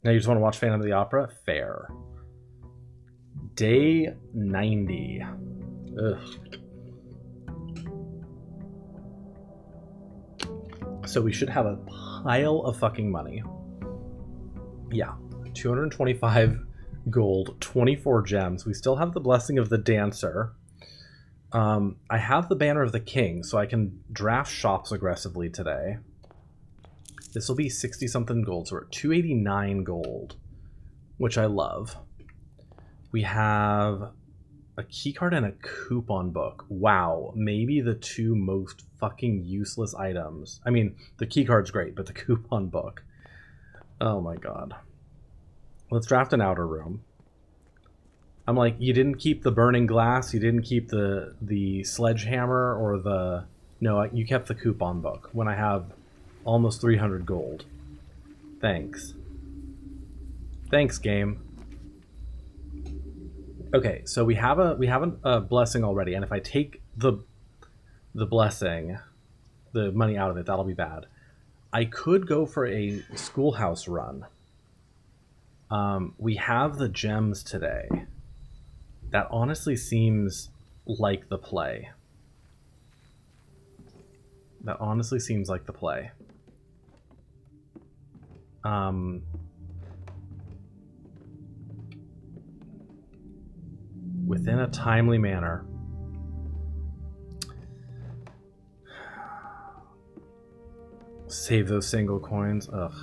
Now you just want to watch Phantom of the Opera? Fair. Day 90. Ugh. So we should have a pile of fucking money. Yeah. 225 gold, 24 gems. We still have the Blessing of the Dancer. I have the Banner of the King, so I can draft shops aggressively today. This will be 60 something gold, so we're at 289 gold, which I love. We have a keycard and a coupon book. Wow, maybe the two most fucking useless items. I mean, the keycard's great, but the coupon book. Oh my god. Let's draft an outer room. I'm like, you didn't keep the burning glass, you didn't keep the sledgehammer or the... No, you kept the coupon book when I have almost 300 gold. Thanks. Thanks, game. Okay, so we have a blessing already, and if I take the blessing, the money out of it, that'll be bad. I could go for a schoolhouse run. We have the gems today. That honestly seems like the play. That honestly seems like the play. Within a timely manner. Save those single coins. Ugh.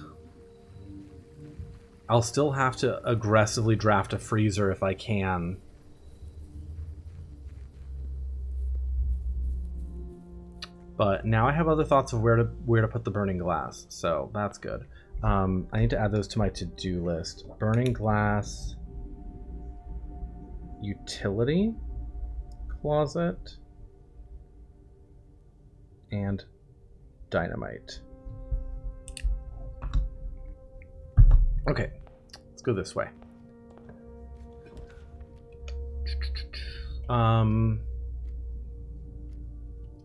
I'll still have to aggressively draft a freezer if I can. But now I have other thoughts of where to put the burning glass, so that's good. I need to add those to my to-do list. Burning glass, utility closet, and dynamite. Okay, let's go this way.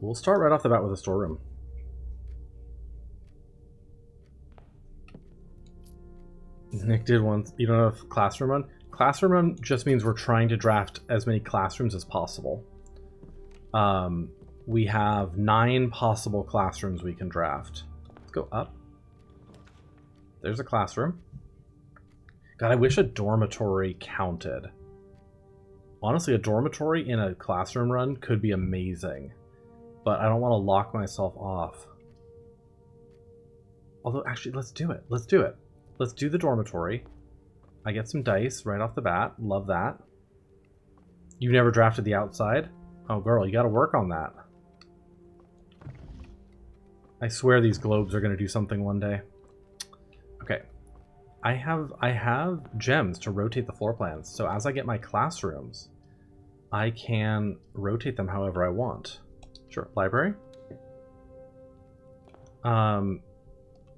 We'll start right off the bat with a storeroom. Nick did one. You don't have classroom run? Classroom run just means we're trying to draft as many classrooms as possible. We have 9 possible classrooms we can draft. Let's go up. There's a classroom. God, I wish a dormitory counted. Honestly, a dormitory in a classroom run could be amazing. But I don't want to lock myself off. Although, actually, let's do it. Let's do it. Let's do the dormitory. I get some dice right off the bat. Love that. You've never drafted the outside? Oh, girl, you got to work on that. I swear these globes are going to do something one day. Okay. I have gems to rotate the floor plans. So as I get my classrooms, I can rotate them however I want. Sure, library.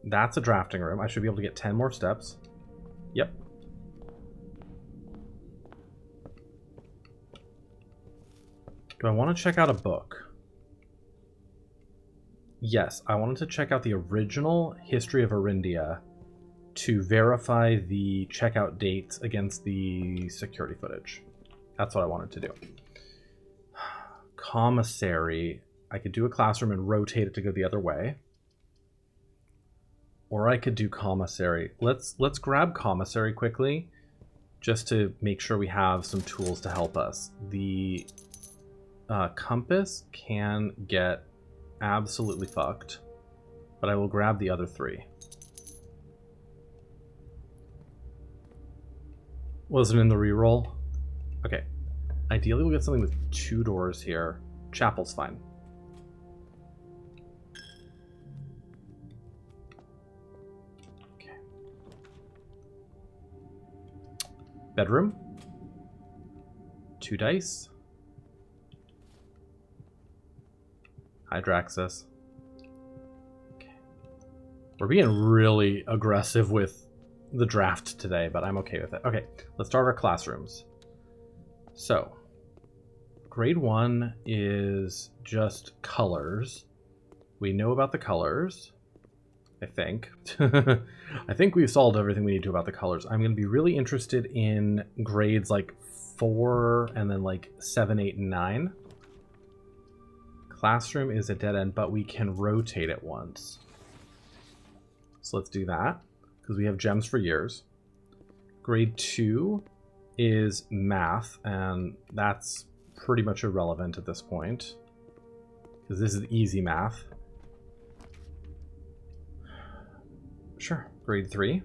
That's a drafting room. I should be able to get 10 more steps. Yep. Do I want to check out a book? Yes, I wanted to check out the original History of Arindia to verify the checkout dates against the security footage. That's what I wanted to do. Commissary. I could do a classroom and rotate it to go the other way. Or I could do commissary. Let's grab commissary quickly, just to make sure we have some tools to help us. The compass can get absolutely fucked, but I will grab the other 3. Wasn't in the reroll? Okay. Ideally we'll get something with 2 doors here. Chapel's fine. Okay. Bedroom. 2 dice. Hydraxis. Okay. We're being really aggressive with the draft today, but I'm okay with it. Okay, let's start our classrooms. So, grade 1 is just colors. We know about the colors. I think. I think we've solved everything we need to about the colors. I'm going to be really interested in grades like 4 and then like 7, 8, and 9. Classroom is a dead end, but we can rotate it once. So let's do that, because we have gems for years. Grade 2 is math, and that's pretty much irrelevant at this point, because this is easy math. Sure, grade 3.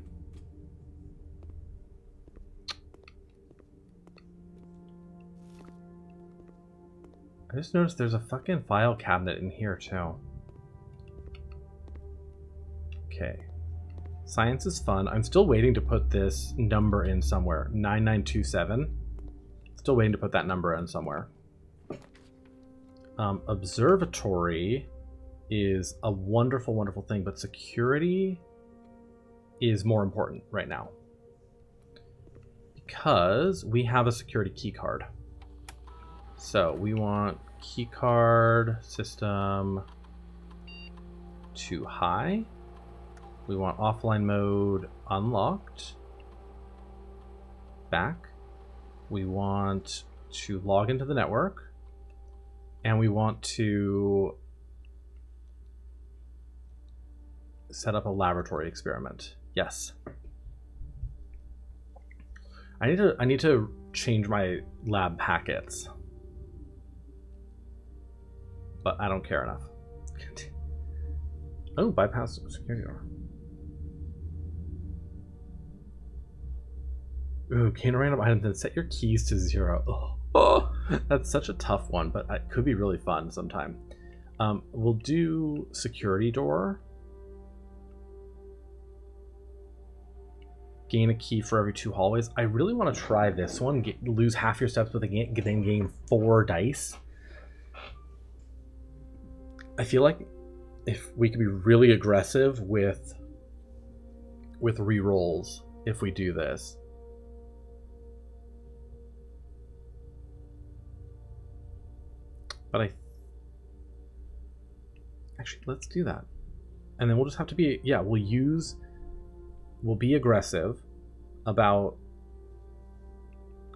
I just noticed there's a fucking file cabinet in here too. Okay. Science is fun. I'm still waiting to put this number in somewhere. 9927. Still waiting to put that number in somewhere. Observatory is a wonderful, wonderful thing, but security is more important right now. Because we have a security key card. So we want key card system to high. We want offline mode unlocked. Back. We want to log into the network. And we want to set up a laboratory experiment. Yes. I need to change my lab packets. But I don't care enough. Oh, bypass security door. Ooh, gain a random item, then set your keys to 0. Oh, that's such a tough one, but it could be really fun sometime. We'll do security door. Gain a key for every 2 hallways. I really want to try this one. Lose half your steps, but then gain 4 dice. I feel like if we could be really aggressive with rerolls if we do this. But actually, let's do that. And then we'll just have to be, yeah, we'll be aggressive about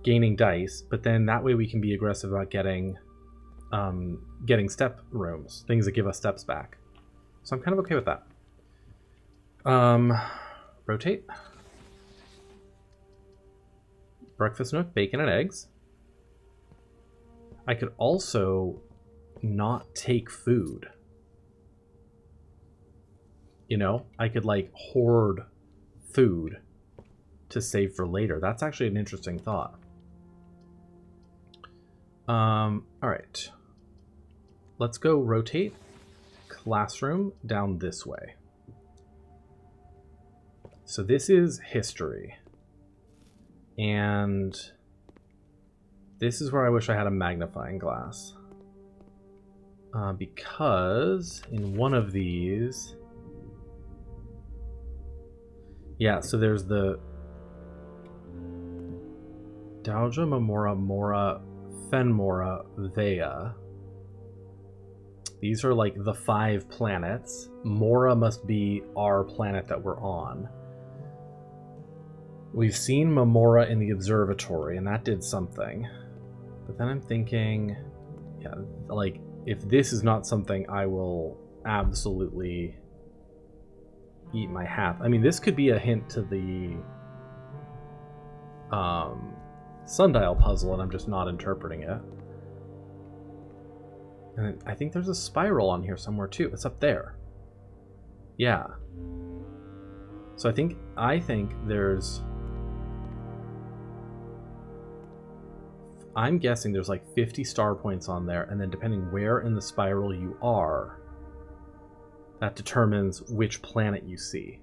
gaining dice, but then that way we can be aggressive about getting step rooms, things that give us steps back. So I'm kind of okay with that. Rotate. Breakfast nook, bacon and eggs. I could also not take food. You know, I could like hoard food to save for later. That's actually an interesting thought. All right. Let's go rotate classroom down this way. So this is history. And this is where I wish I had a magnifying glass. Because in one of these... Yeah, so there's the Doudja, Mamora, Mora, Fenmora, Vea. These are like the 5 planets. Mora must be our planet that we're on. We've seen Mamora in the observatory, and that did something. But then I'm thinking, yeah, like, if this is not something, I will absolutely eat my hat. I mean, this could be a hint to the sundial puzzle, and I'm just not interpreting it. And I think there's a spiral on here somewhere too. It's up there. Yeah. So I think there's... I'm guessing there's like 50 star points on there, and then depending where in the spiral you are, that determines which planet you see.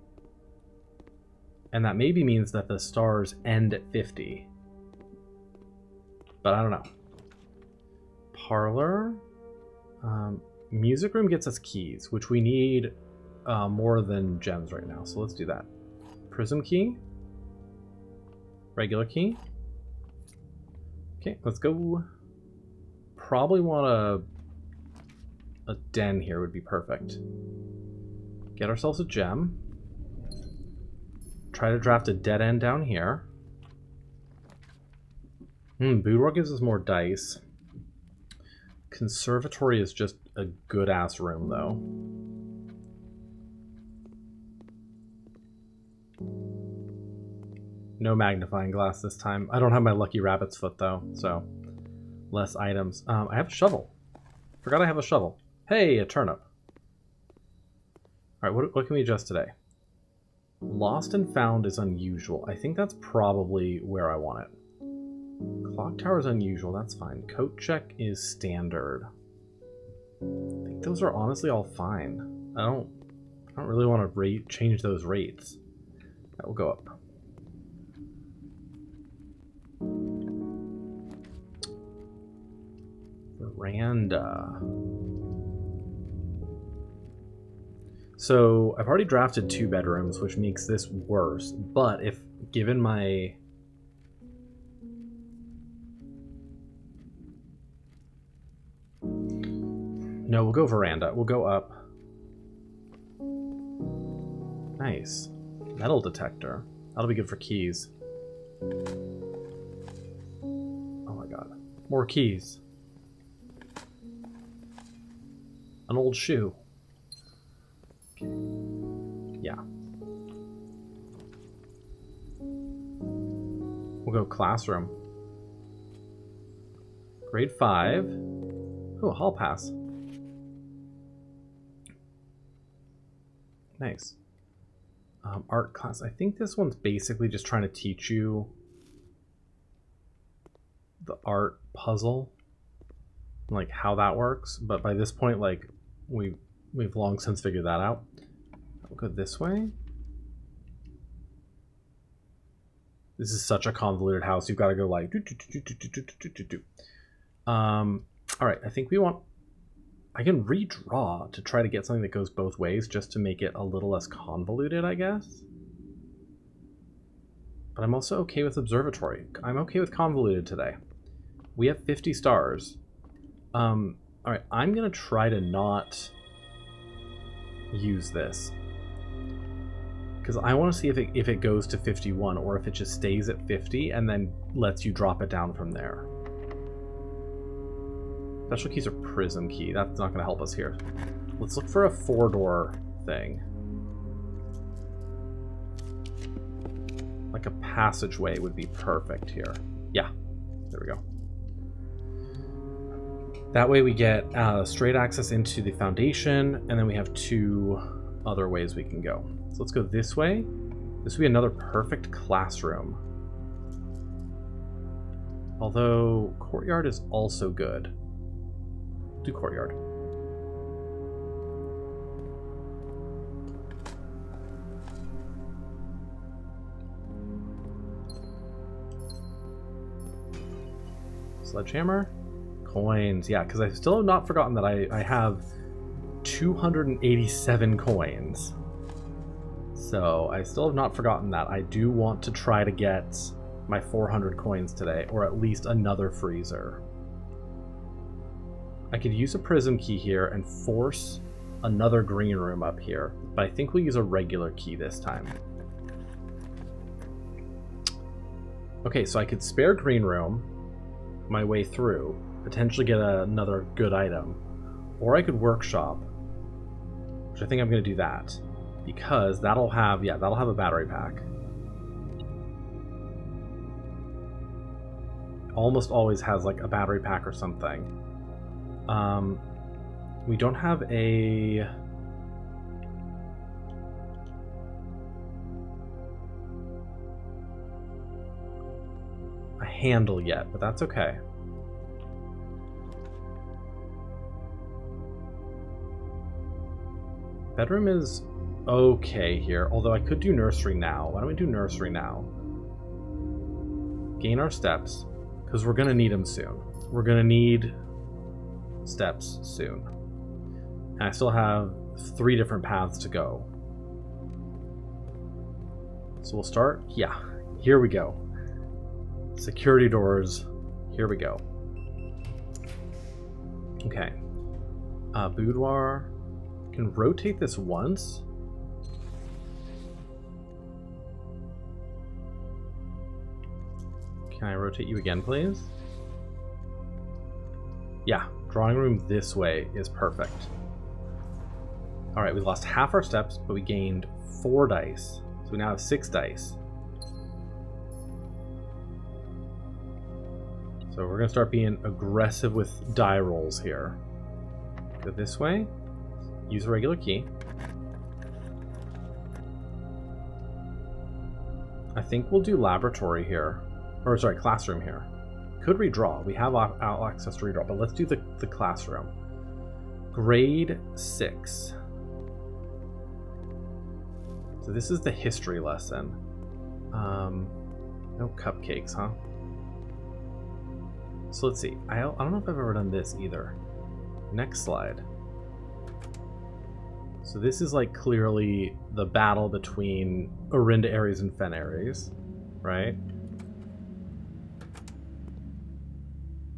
And that maybe means that the stars end at 50. But I don't know. Parlor. Music room gets us keys, which we need more than gems right now. So let's do that. Prism key. Regular key. Okay, let's go. Probably want a den here would be perfect. Get ourselves a gem. Try to draft a dead end down here. Boudoir gives us more dice. Conservatory is just a good-ass room, though. No magnifying glass this time. I don't have my lucky rabbit's foot, though, so less items. I have a shovel. Forgot I have a shovel. Hey, a turnip. All right, what can we adjust today? Lost and found is unusual. I think that's probably where I want it. Clock tower is unusual. That's fine. Coat check is standard. I think those are honestly all fine. I don't really want to change those rates. That will go up. Veranda. So I've already drafted 2 bedrooms, which makes this worse. But if given my... No, we'll go veranda. We'll go up. Nice. Metal detector. That'll be good for keys. Oh my god. More keys. An old shoe. Yeah. We'll go classroom. Grade 5. Oh, hall pass. Nice. Art class. I think this one's basically just trying to teach you the art puzzle, like how that works. But by this point, like we've long since figured that out. We'll go this way. This is such a convoluted house. You've got to go like all right, I think we want... I can redraw to try to get something that goes both ways just to make it a little less convoluted, I guess. But I'm also okay with observatory. I'm okay with convoluted today. We have 50 stars. All right, I'm going to try to not use this. Because I want to see if it goes to 51 or if it just stays at 50 and then lets you drop it down from there. Special keys are prism key. That's not going to help us here. Let's look for a 4-door thing. Like a passageway would be perfect here. Yeah, there we go. That way we get straight access into the foundation, and then we have 2 other ways we can go. So let's go this way. This would be another perfect classroom. Although courtyard is also good. Do courtyard. Sledgehammer. Coins. Yeah, because I still have not forgotten that I have 287 coins. So I still have not forgotten that. I do want to try to get my 400 coins today, or at least another freezer. I could use a prism key here and force another green room up here, but I think we'll use a regular key this time. Okay, so I could spare green room my way through, potentially get another good item, or I could workshop, which I think I'm going to do that, because that'll have a battery pack. Almost always has like a battery pack or something. We don't have a handle yet, but that's okay. Bedroom is okay here, although I could do nursery now. Why don't we do nursery now? Gain our steps, because we're going to need them soon. We're going to need steps soon. And I still have 3 different paths to go. So we'll start. Yeah, here we go. Security doors. Here we go. Okay. Boudoir. Can rotate this once. Can I rotate you again, please? Yeah, drawing room this way is perfect. All right, we lost half our steps, but we gained 4 dice. So we now have 6 dice. So we're gonna start being aggressive with die rolls here. Go this way, use a regular key. I think we'll do laboratory here. Or sorry, classroom here. Could redraw. We have access to redraw, but let's do the classroom. Grade 6. So this is the history lesson. No cupcakes, huh? So let's see. I don't know if I've ever done this either. Next slide. So this is like clearly the battle between Orinda Ares and Fen Ares, right?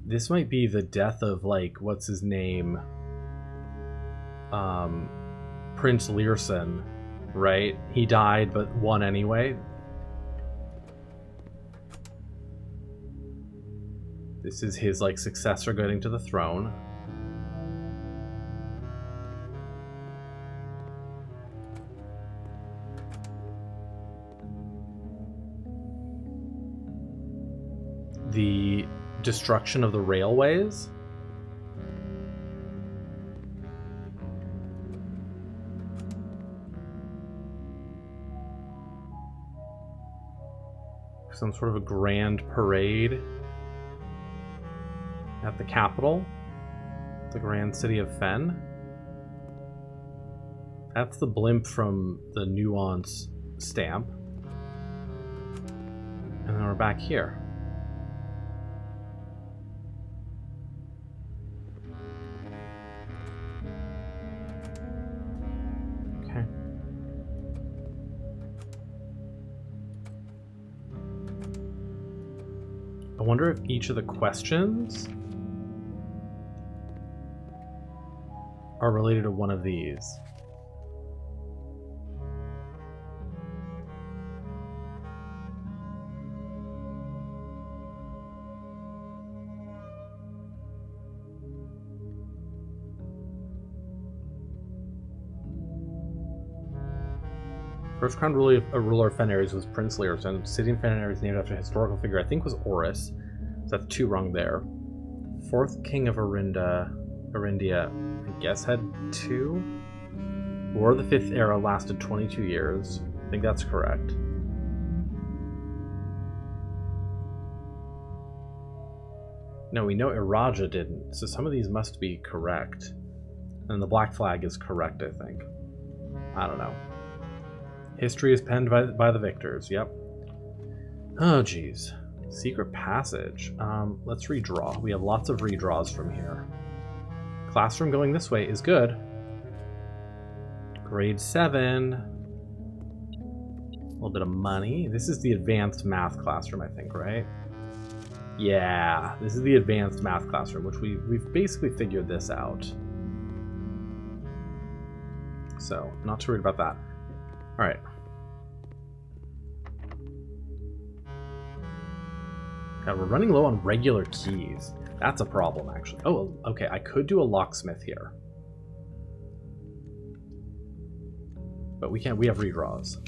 This might be the death of, like, what's his name? Prince Learson, right? He died but won anyway. This is his, like, successor getting to the throne. The destruction of the railways. Some sort of a grand parade at the capital, the grand city of Fen. That's the blimp from the Nuance stamp. And then we're back here. Okay. I wonder if each of the questions are related to one of these. First crowned ruler of Fen Ares was Prince Learson. City in Fen Ares named after a historical figure, I think was Oris. So that's 2 wrong there. Fourth king of Orindia, I guess had 2. War of the Fifth Era lasted 22 years. I think that's correct. No, we know Iraja didn't, so some of these must be correct. And the Black Flag is correct, I think. I don't know. History is penned by the victors, yep. Oh, geez. Secret passage. Let's redraw. We have lots of redraws from here. Classroom going this way is good. Grade 7. A little bit of money. This is the advanced math classroom, I think, right? Yeah, this is the advanced math classroom, which we've basically figured this out. So, not too worried about that. All right. God, we're running low on regular keys. That's a problem, actually. Oh, okay, I could do a locksmith here. But we can't, we have redraws.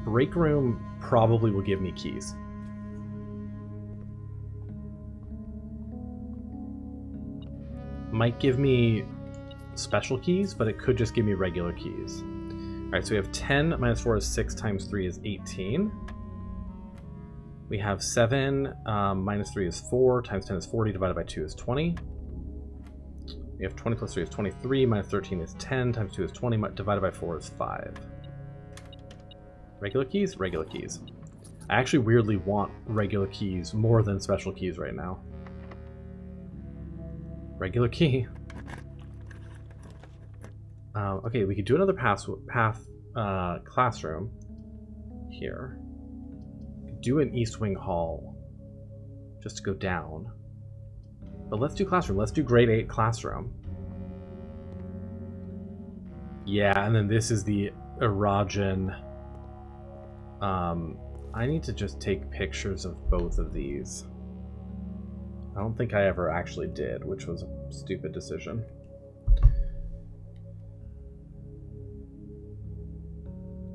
Break room probably will give me keys. Might give me special keys, but it could just give me regular keys. All right, so we have 10 minus 4 is 6 times 3 is 18. We have 7 minus 3 is 4 times 10 is 40 divided by 2 is 20. We have 20 plus 3 is 23 minus 13 is 10 times 2 is 20 divided by 4 is 5. Regular keys? Regular keys. I actually weirdly want regular keys more than special keys right now. Regular key. Okay, we could do another classroom here. Could do an East Wing Hall just to go down. But let's do classroom. Let's do grade 8 classroom. Yeah, and then this is the Irajan I need to just take pictures of both of these. I don't think I ever actually did, which was a stupid decision.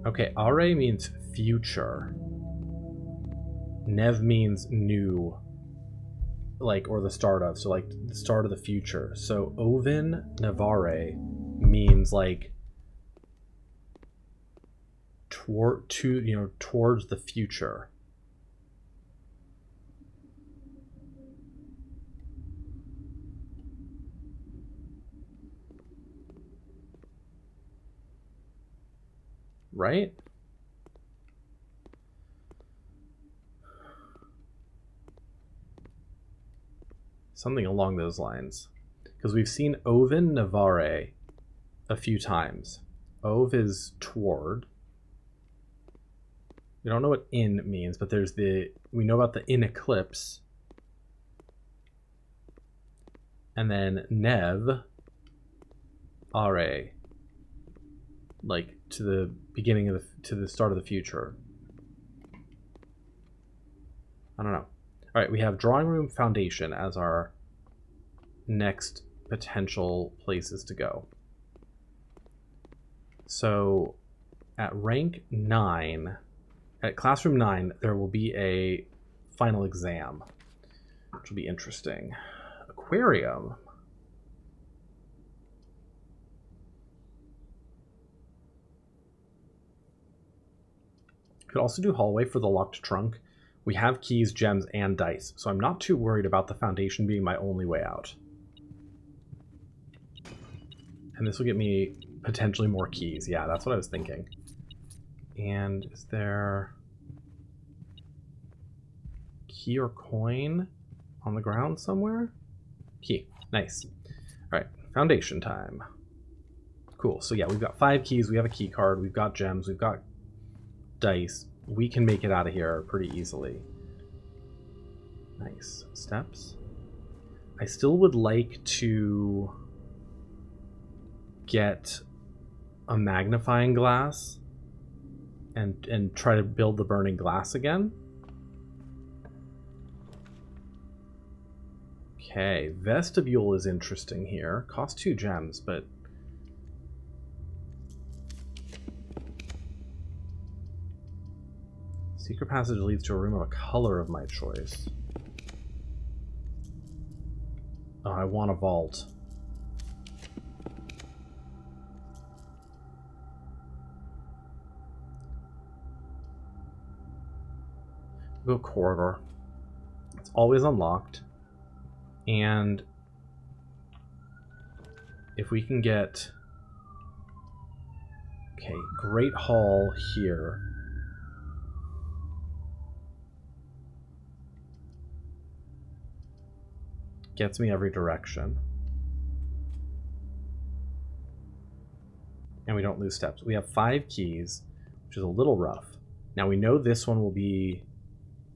Okay, Are means future. Nev means new, like, or the start of, so like the start of the future. So Ovin Navare means like towards the future. Right? Something along those lines. Because we've seen Ovin Navare a few times. Ov is toward. We don't know what in means, but we know about the in eclipse. And then Nev, Are, like to the beginning of to the start of the future. I don't know. All right, we have Drawing Room Foundation as our next potential places to go. So at rank 9, at Classroom 9, there will be a final exam, which will be interesting. Aquarium. Could also do hallway for the locked trunk. We have keys, gems, and dice, so I'm not too worried about the foundation being my only way out. And this will get me potentially more keys. Yeah, that's what I was thinking. And is there key or coin on the ground somewhere? Key. Nice. All right, foundation time. Cool. So yeah, we've got 5 keys. We have a key card. We've got gems. We've got dice. We can make it out of here pretty easily. Nice. Steps. I still would like to get a magnifying glass and try to build the burning glass again. Okay, vestibule is interesting here. Cost 2 gems, but secret passage leads to a room of a color of my choice. Oh, I want a vault. Go corridor. It's always unlocked. And if we can get... Okay, Great Hall here. Gets me every direction. And we don't lose steps. We have 5 keys, which is a little rough. Now we know this one will be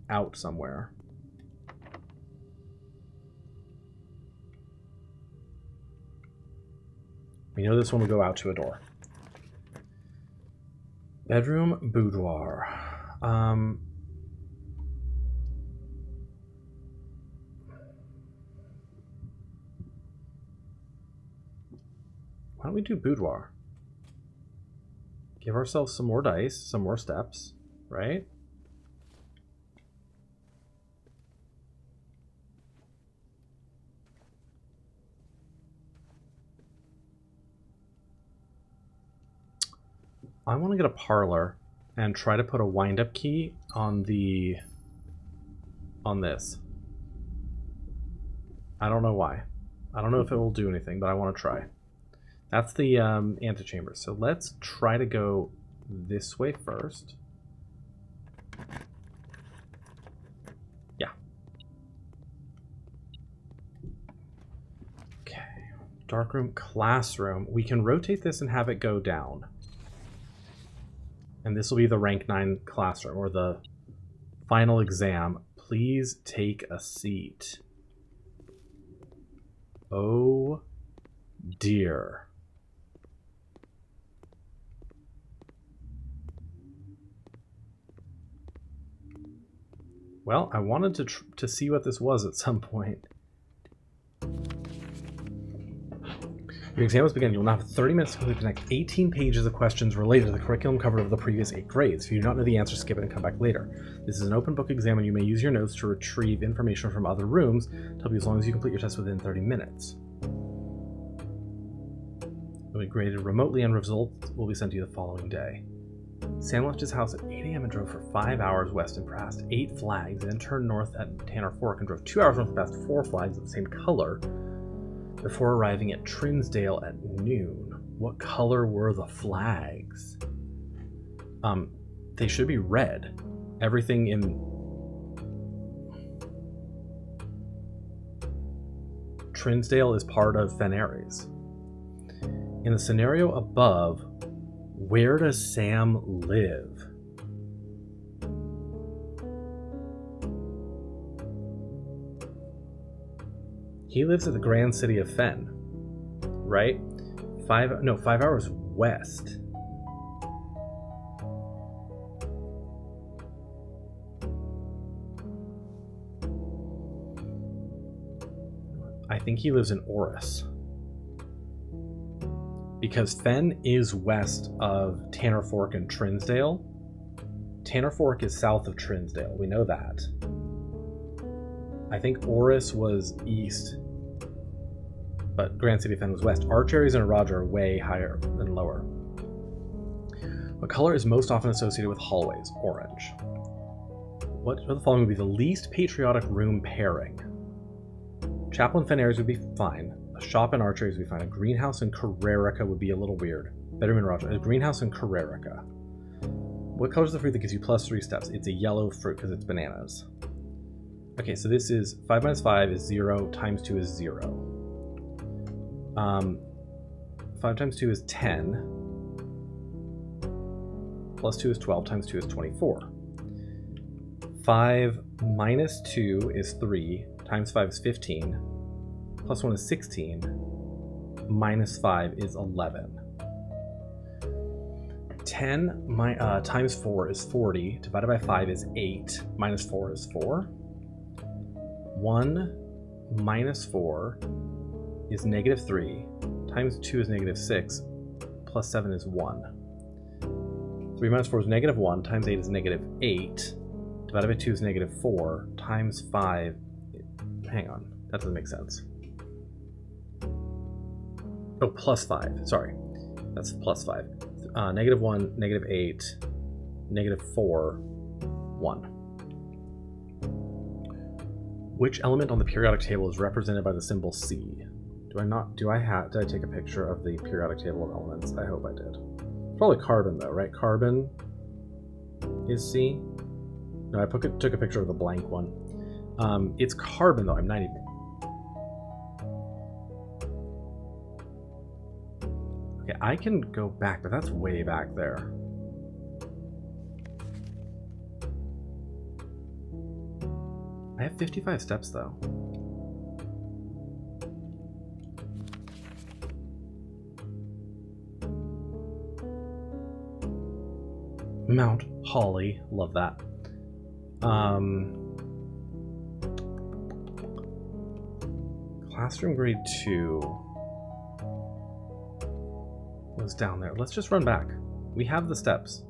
out somewhere. We know this one will go out to a door. Bedroom, boudoir. Why don't we do boudoir? Give ourselves some more dice, some more steps, right? I want to get a parlor and try to put a wind-up key on this. I don't know why. I don't know if it will do anything, but I want to try. That's the antechamber. So let's try to go this way first. Yeah. Okay. Darkroom, classroom. We can rotate this and have it go down. And this will be the rank 9 classroom, or the final exam. Please take a seat. Oh dear. Well, I wanted to see what this was at some point. Your exam is beginning. You will now have 30 minutes to complete the next 18 pages of questions related to the curriculum covered over the previous 8 grades. If you do not know the answer, skip it and come back later. This is an open book exam and you may use your notes to retrieve information from other rooms to help you as long as you complete your test within 30 minutes. You'll be graded remotely and results will be sent to you the following day. Sam left his house at 8 a.m. and drove for 5 hours west and past 8 flags, then turned north at Tanner Fork and drove 2 hours north past 4 flags of the same color before arriving at Trinsdale at noon. What color were the flags? They should be red. Everything in Trinsdale is part of Fen Ares. In the scenario above, where does Sam live? He lives at the Grand City of Fen, right? 5 hours west. I think he lives in Oris. Because Fen is west of Tanner Fork and Trinsdale. Tanner Fork is south of Trinsdale. We know that. I think Oris was east, but Grand City Fen was west. Archeries and Roger are way higher than lower. What color is most often associated with hallways? Orange. What of the following would be the least patriotic room pairing? Chapel and Fen Ares would be fine. A shop and Archeries would be fine. A greenhouse and Carrerica would be a little weird. Bedroom and Roger. A greenhouse and Carrerica. What color is the fruit that gives you +3 steps? It's a yellow fruit because it's bananas. Okay, so this is 5 minus 5 is 0, times 2 is 0. 5 times 2 is 10. Plus 2 is 12, times 2 is 24. 5 minus 2 is 3, times 5 is 15. Plus 1 is 16. Minus 5 is 11. 10 times 4 is 40. Divided by 5 is 8. Minus 4 is 4. 1 minus 4 is -3. Times 2 is -6. Plus 7 is 1. 3 minus 4 is -1. Times 8 is -8. Divided by 2 is -4. Times 5... Hang on. That doesn't make sense. Oh, plus 5. Sorry. That's plus 5. -1, -8, -4, 1. Which element on the periodic table is represented by the symbol C? Did I take a picture of the periodic table of elements? I hope I did. Probably carbon though, right? Carbon is C? No, I took a picture of the blank one. It's carbon though, I'm 90. Okay, I can go back, but that's way back there. I have 55 steps though. Mount Holly, love that. Classroom grade 2 was down there. Let's just run back. We have the steps.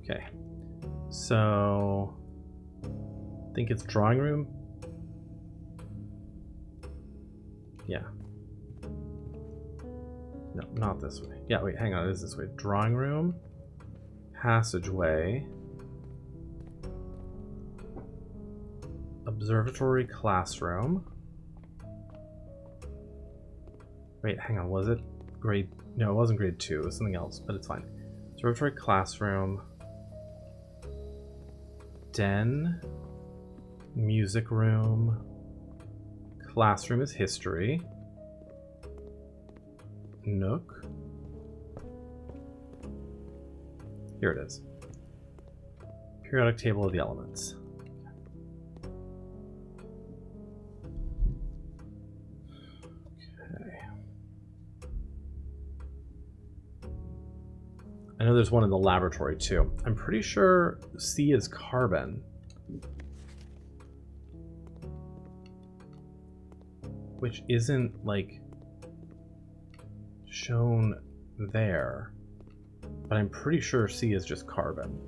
Okay, so I think it's drawing room. Yeah. No, not this way. Yeah, wait, hang on, it is this way. Drawing room, passageway, observatory classroom. Wait, hang on, was it grade? No, it wasn't grade 2, it was something else, but it's fine. Observatory classroom, den, music room, classroom is history, nook. Here it is. Periodic table of the elements. Okay. I know there's one in the laboratory too. I'm pretty sure C is carbon. Which isn't, like, shown there. But I'm pretty sure C is just carbon.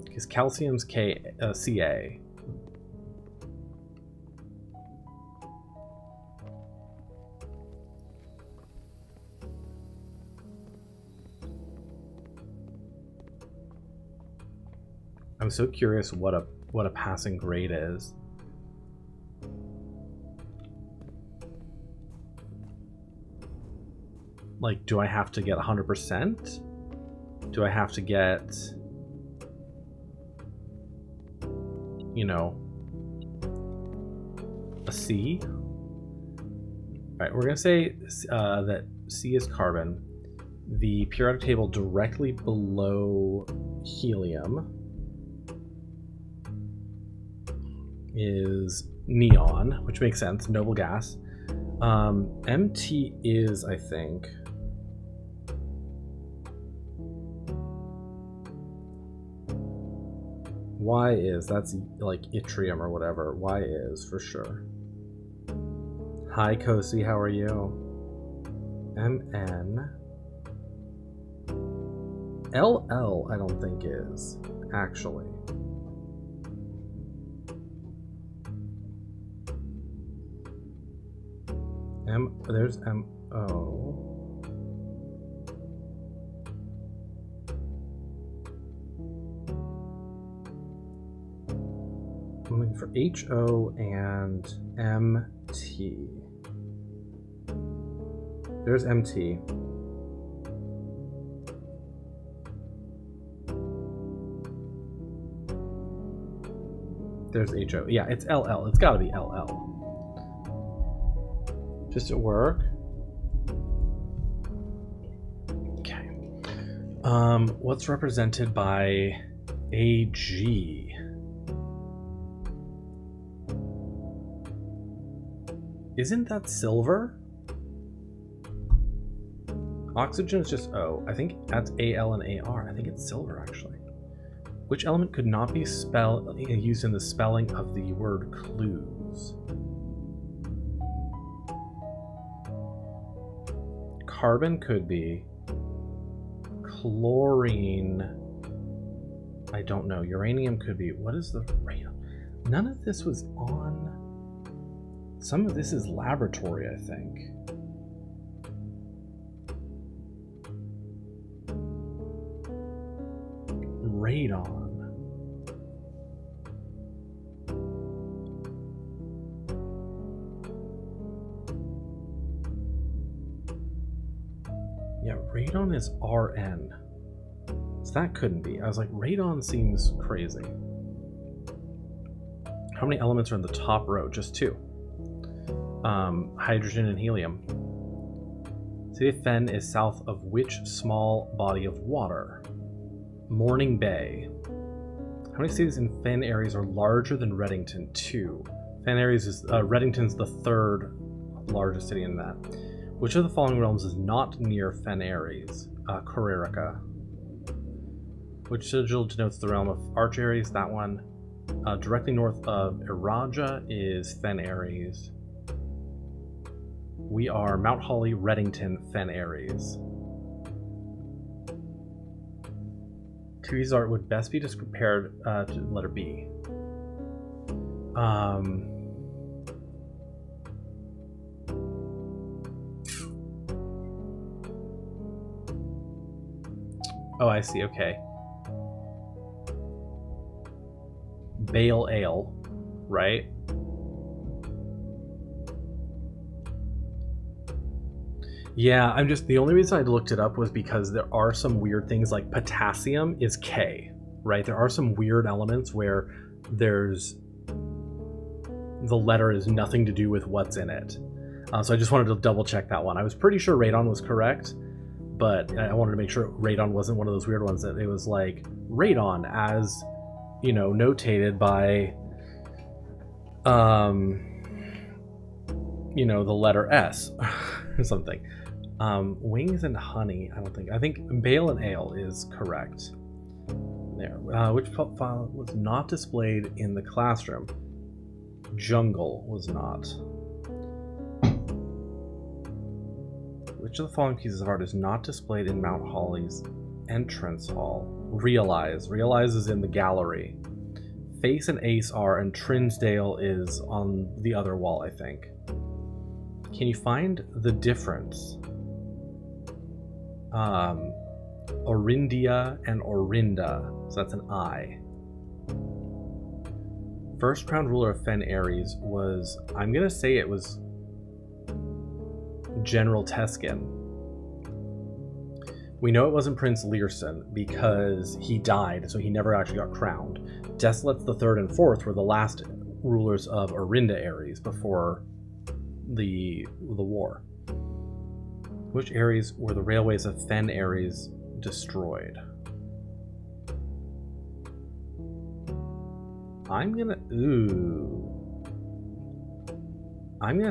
Because calcium's Ca. I'm so curious what a passing grade is. Like, do I have to get 100%? Do I have to get, you know, a C? Alright, we're gonna say that C is carbon. The periodic table directly below helium is neon, which makes sense, noble gas. MT is, I think, Y is, that's like yttrium or whatever. Y is for sure. Hi Kosi, how are you? MN. LL I don't think is, actually. There's MO. I'm looking for HO and MT. There's MT. There's HO. Yeah, it's LL. It's gotta be LL. Just at work. Okay. What's represented by AG? Isn't that silver? Oxygen is just O. I think that's AL and AR. I think it's silver, actually. Which element could not be used in the spelling of the word clues? Carbon could be. Chlorine. I don't know. Uranium could be. What is the radon? None of this was on. Some of this is laboratory, I think. Radon. Yeah, radon is RN. So that couldn't be. I was like, radon seems crazy. How many elements are in the top row? Just two. Hydrogen and helium. City of Fen is south of which small body of water? Morning Bay. How many cities in Fen Ares are larger than Reddington? 2. Fen Ares is Reddington's the third largest city in that. Which of the following realms is not near Fen Ares? Corerica. Which sigil denotes the realm of Arch Ares? That one. Directly north of Iraja is Fen Ares. We are Mount Holly, Reddington, Fen Ares. Trees art would best be just compared to letter B. Oh, I see. Okay. Bale Ale, right? Yeah, I'm just, the only reason I looked it up was because there are some weird things, like potassium is K, right? There are some weird elements where there's, the letter is nothing to do with what's in it. So I just wanted to double check that one. I was pretty sure radon was correct, but I wanted to make sure radon wasn't one of those weird ones that it was like radon as, you know, notated by, you know, the letter S or something. Wings and honey, I don't think. I think bale and ale is correct. There. Which file was not displayed in the classroom? Jungle was not. Which of the following pieces of art is not displayed in Mount Holly's entrance hall? Realize. Realize is in the gallery. Face and Ace are, and Trinsdale is on the other wall, I think. Can you find the difference? Orindia and Orinda. So that's an I. First crowned ruler of Fen Ares was, I'm gonna say it was General Teskin. We know it wasn't Prince Learson because he died, so he never actually got crowned. Desolets the third and fourth were the last rulers of Orinda Ares before the war. Which areas were the railways of Fen Ares destroyed? I'm gonna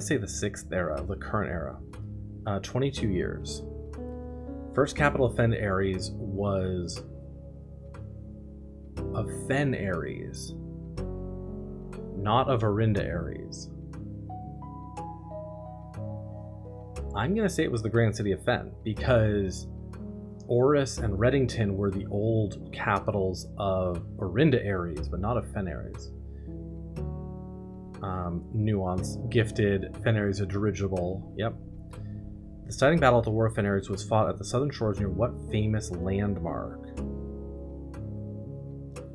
say the 6th era, the current era. 22 years. First capital of Fen Ares was of Fen Ares, not of Orinda Ares. I'm going to say it was the Grand City of Fen, because Oris and Reddington were the old capitals of Orinda Ares, but not of Fen Ares. Nuance, gifted, Fen Ares a dirigible, yep. The deciding battle at the War of Fen Ares was fought at the southern shores near what famous landmark?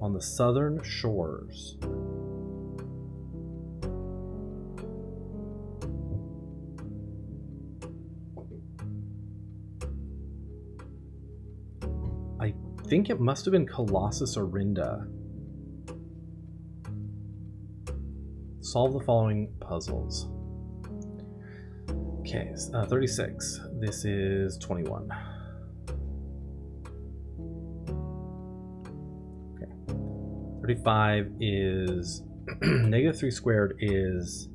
On the southern shores. I think it must have been Colossus Orinda. Solve the following puzzles. Okay, 36. This is 21. Okay. 35 is... negative 3 squared is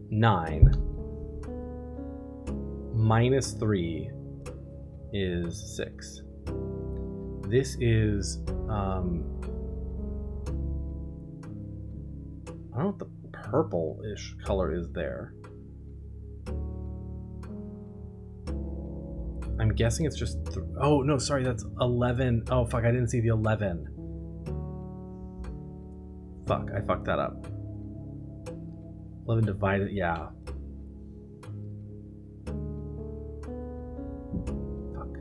9. Minus 3 is 6. This is... I don't know what the purple-ish color is there. I'm guessing it's just... oh, no, sorry, that's 11. Oh, fuck, I didn't see the 11. Fuck, I fucked that up. 11 divided, yeah. Fuck.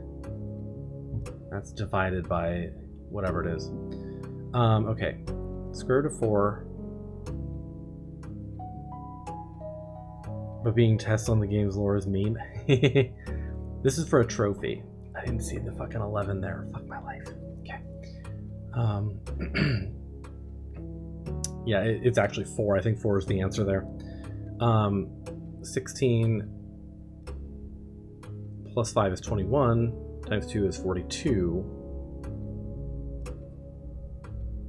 That's divided by whatever it is. Okay. Square root of 4. But being tested on the game's lore is mean. This is for a trophy. I didn't see the fucking 11 there. Fuck my life. Okay. Yeah, it's actually 4. I think 4 is the answer there. 16 plus 5 is 21. Times 2 is 42.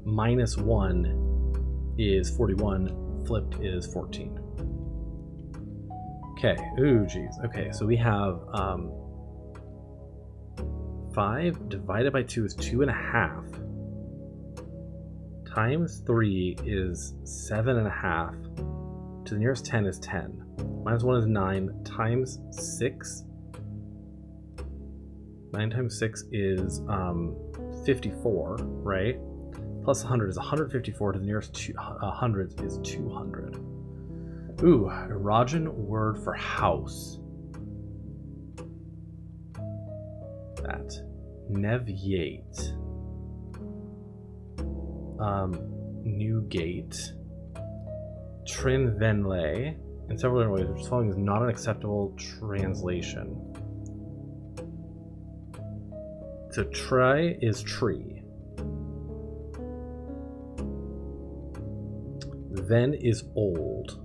Minus 1 is 41. Flipped is 14. Okay, ooh, geez. Okay, so we have 5 divided by 2 is 2.5. Times 3 is 7.5. To the nearest 10 is 10. Minus 1 is 9. Times 6. 9 times 6 is 54, right? Plus 100 is 154. To the nearest 100 is 200. Ooh, Erogen word for house. That. Neviate. Newgate. Trinvenlay. In several different ways, which following is not an acceptable translation. So try is tree. Ven is old.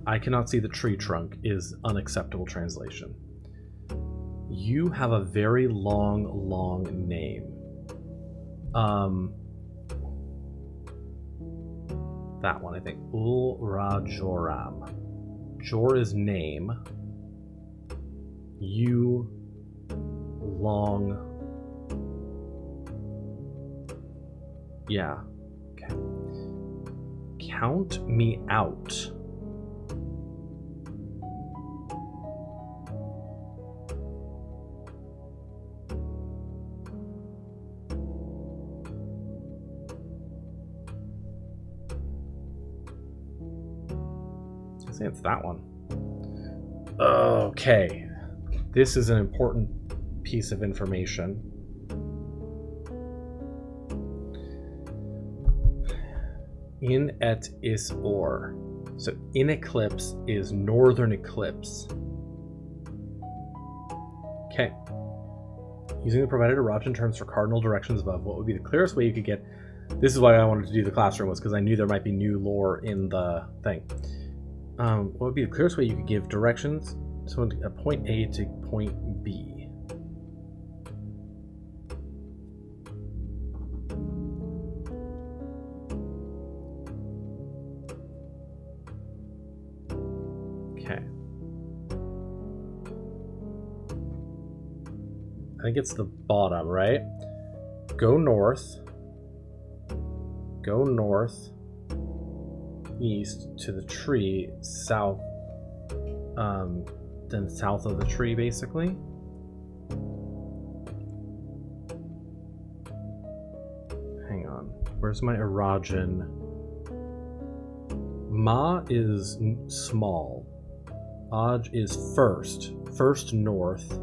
I cannot see the tree trunk is unacceptable translation. You have a very long name. That one, I think. Ul-Rajoram. Jor is name. You long. Yeah. Okay. Count me out. I say it's that one. Okay. This is an important piece of information. In et is or. So in eclipse is northern eclipse. Okay. Using the provided Arajan terms for cardinal directions above, what would be the clearest way you could get... This is why I wanted to do the classroom, was because I knew there might be new lore in the thing. What would be the clearest way you could give directions? So a point A to point B. Okay. I think it's the bottom, right? Go north. Go north. East to the tree. South. Then south of the tree, basically. Hang on. Where's my Arajan? Ma is small. Aj is first. First north.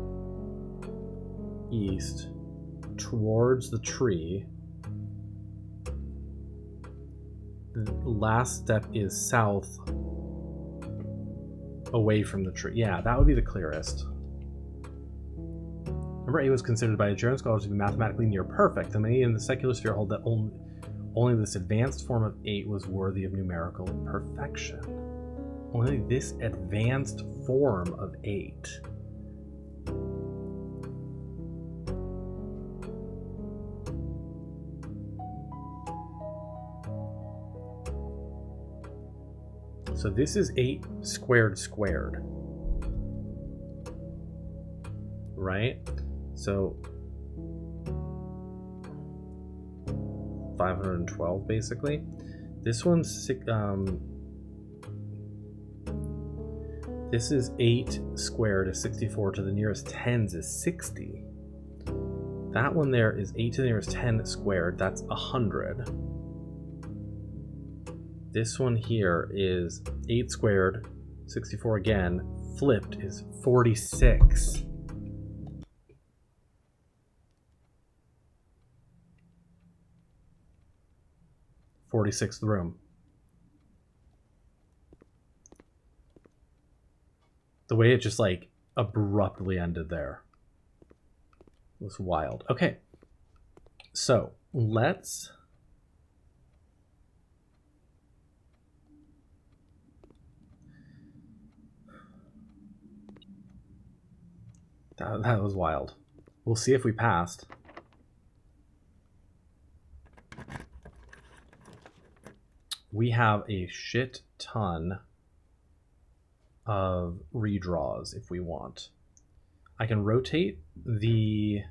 East. Towards the tree. The last step is south. Away from the tree. Yeah, that would be the clearest. Number 8 was considered by Nigerian scholars to be mathematically near perfect, and many in the secular sphere hold that only this advanced form of 8 was worthy of numerical perfection. Only this advanced form of 8. So this is 8 squared squared, right? So 512 basically. This one's this is 8 squared is 64 to the nearest tens is 60. That one there is 8 to the nearest 10 squared, that's 100. This one here is 8 squared, 64 again, flipped is 46. '46th room. The way it just like abruptly ended there was wild. Okay, so let's... That was wild. We'll see if we passed. We have a shit ton of redraws if we want. I can rotate the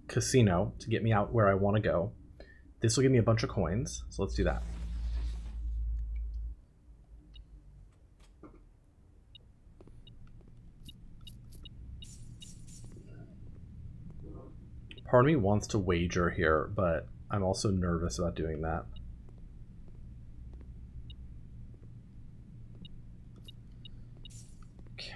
casino to get me out where I want to go. This will give me a bunch of coins, so let's do that. Part of me wants to wager here, but I'm also nervous about doing that. Okay.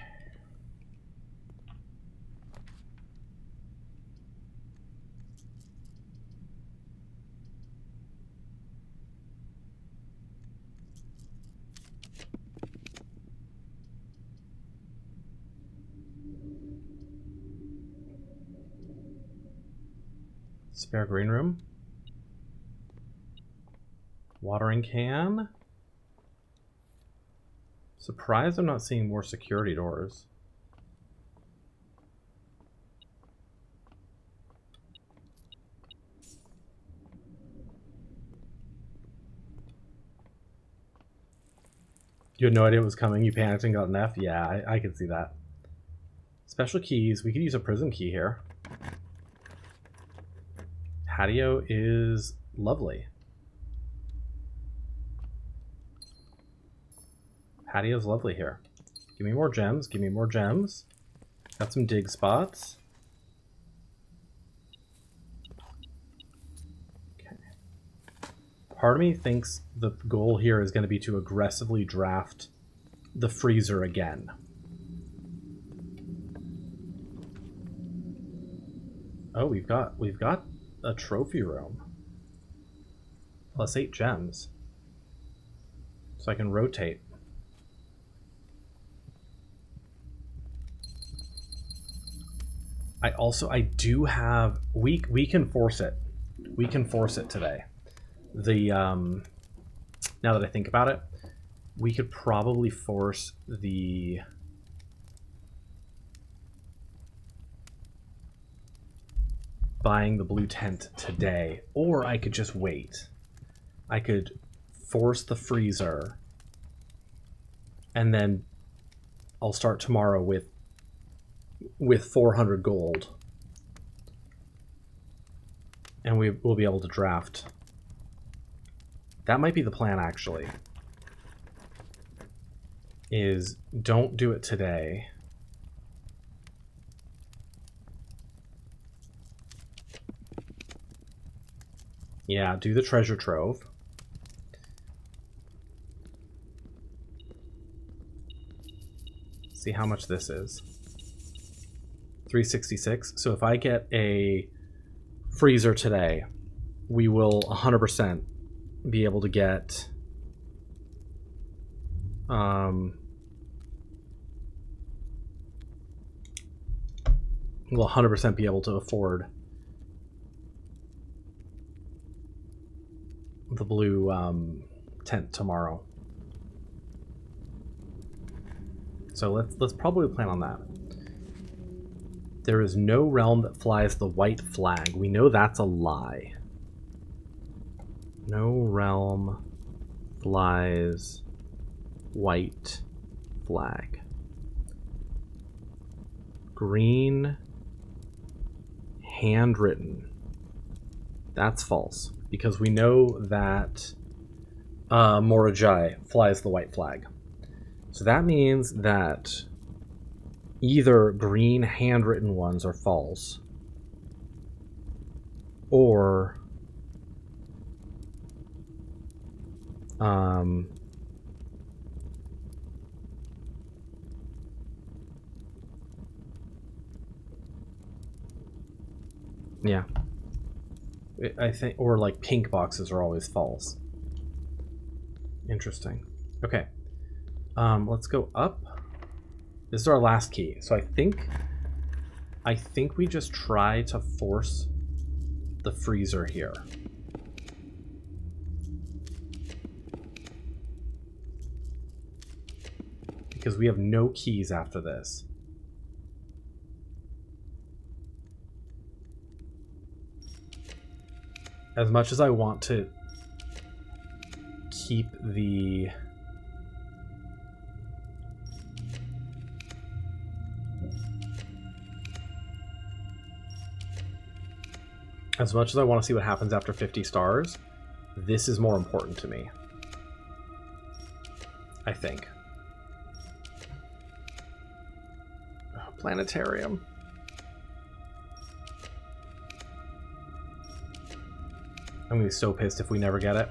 Spare green room. Watering can. Surprised I'm not seeing more security doors. You had no idea it was coming. You panicked and got an F. Yeah, I can see that. Special keys. We could use a prison key here. Patio is lovely. Patio's lovely here. Give me more gems. Give me more gems. Got some dig spots. Okay. Part of me thinks the goal here is going to be to aggressively draft the freezer again. Oh, we've got a trophy room. Plus 8 gems. So I can rotate. I do have, we can force it. We can force it today. The now that I think about it, we could probably force the buying the blue tent today, or I could just wait. I could force the freezer, and then I'll start tomorrow with 400 gold, and we will be able to draft. That might be the plan, actually. Is don't do it today. Yeah, do the treasure trove. See how much this is. 366. So if I get a freezer today, we will 100% be able to get we'll 100% be able to afford the blue tent tomorrow. So let's probably plan on that. There is no realm that flies the white flag. We know that's a lie. No realm flies white flag. Green handwritten. That's false, because we know that Morajai flies the white flag. So that means that either green handwritten ones are false, or yeah, I think, or like pink boxes are always false. Interesting. Okay, let's go up. This is our last key. So I think we just try to force the freezer here. Because we have no keys after this. As much as I want to keep the As much as I want to see what happens after 50 stars, this is more important to me, I think. Oh, planetarium. I'm gonna be so pissed if we never get it.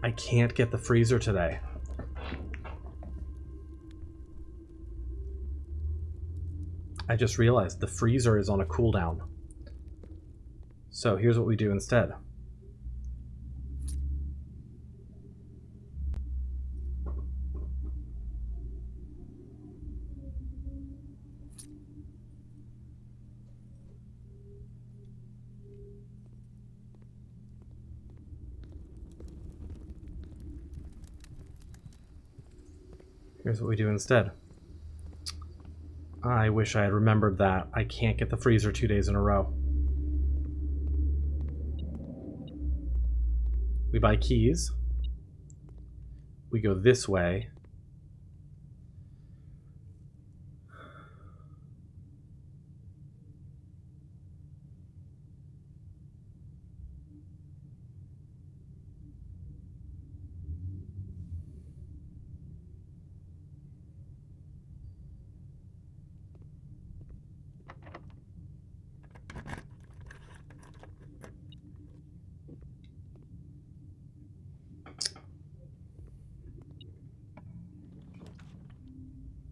I can't get the freezer today. I just realized the freezer is on a cooldown. So here's what we do instead. Here's what we do instead. I wish I had remembered that. I can't get the freezer 2 days in a row. We buy keys. We go this way.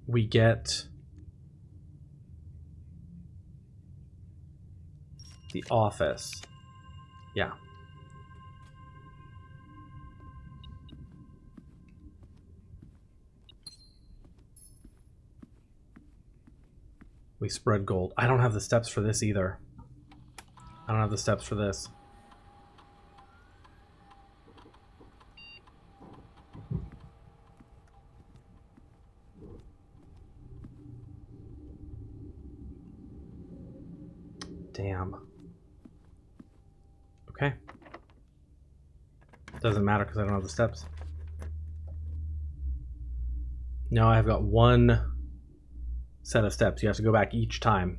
We get the office. Yeah. We spread gold. I don't have the steps for this either. I don't have the steps for this. Damn. Okay. Doesn't matter because I don't have the steps. Now I've got one set of steps. You have to go back each time.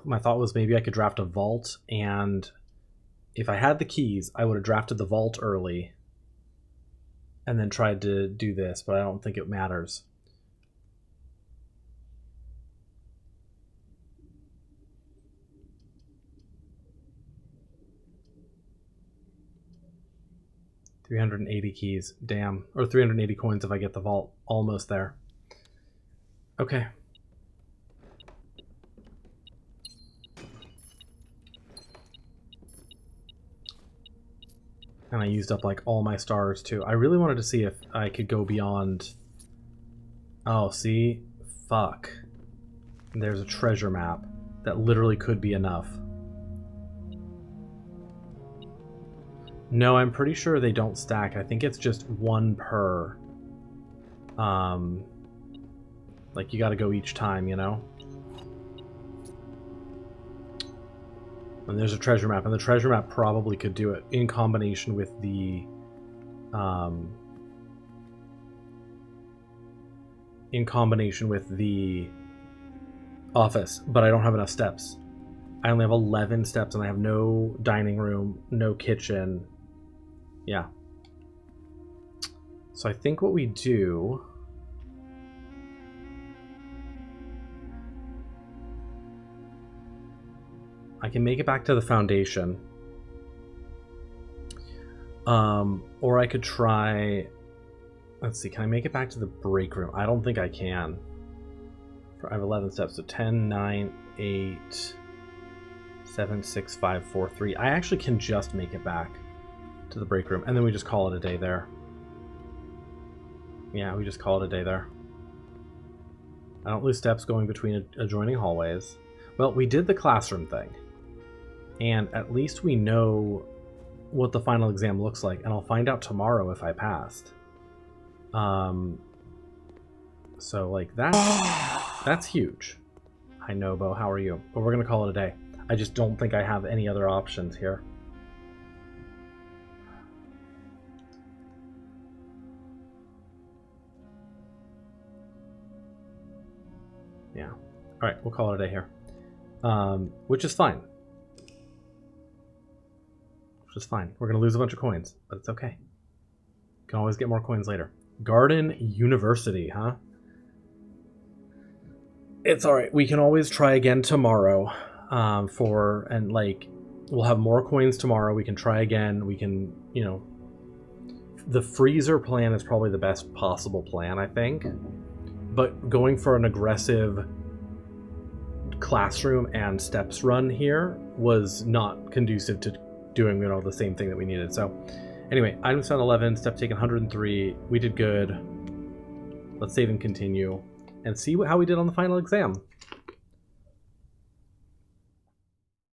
My thought was maybe I could draft a vault, and if I had the keys, I would have drafted the vault early and then tried to do this, but I don't think it matters. $380 keys. Damn. Or 380 coins if I get the vault. Almost there. Okay. And I used up like all my stars too. I really wanted to see if I could go beyond... Oh, see? Fuck. There's a treasure map that literally could be enough. No, I'm pretty sure they don't stack. I think it's just one per. Like you gotta go each time, you know? And there's a treasure map, and the treasure map probably could do it in combination with the office, but I don't have enough steps. I only have 11 steps, and I have no dining room, no kitchen. Yeah. So I think what we do... I can make it back to the foundation. Or I could try... Let's see, can I make it back to the break room? I don't think I can. I have 11 steps, so 10, 9, 8, 7, 6, 5, 4, 3. I actually can just make it back to the break room, and then we just call it a day there. Yeah, we just call it a day there. I don't lose steps going between adjoining hallways. Well, we did the classroom thing. And at least we know what the final exam looks like, and I'll find out tomorrow if I passed. So, like, that's huge. Hi, Nobo, how are you? But we're going to call it a day. I just don't think I have any other options here. Yeah. Alright, we'll call it a day here. Which is fine. Which is fine. We're going to lose a bunch of coins, but it's okay. Can always get more coins later. Garden University, huh? It's alright. We can always try again tomorrow. And like, we'll have more coins tomorrow. We can try again. We can, you know... The freezer plan is probably the best possible plan, I think. But going for an aggressive classroom and steps run here was not conducive to doing, you know, the same thing that we needed. So anyway, items found 11, step taken 103. We did good. Let's save and continue and see how we did on the final exam.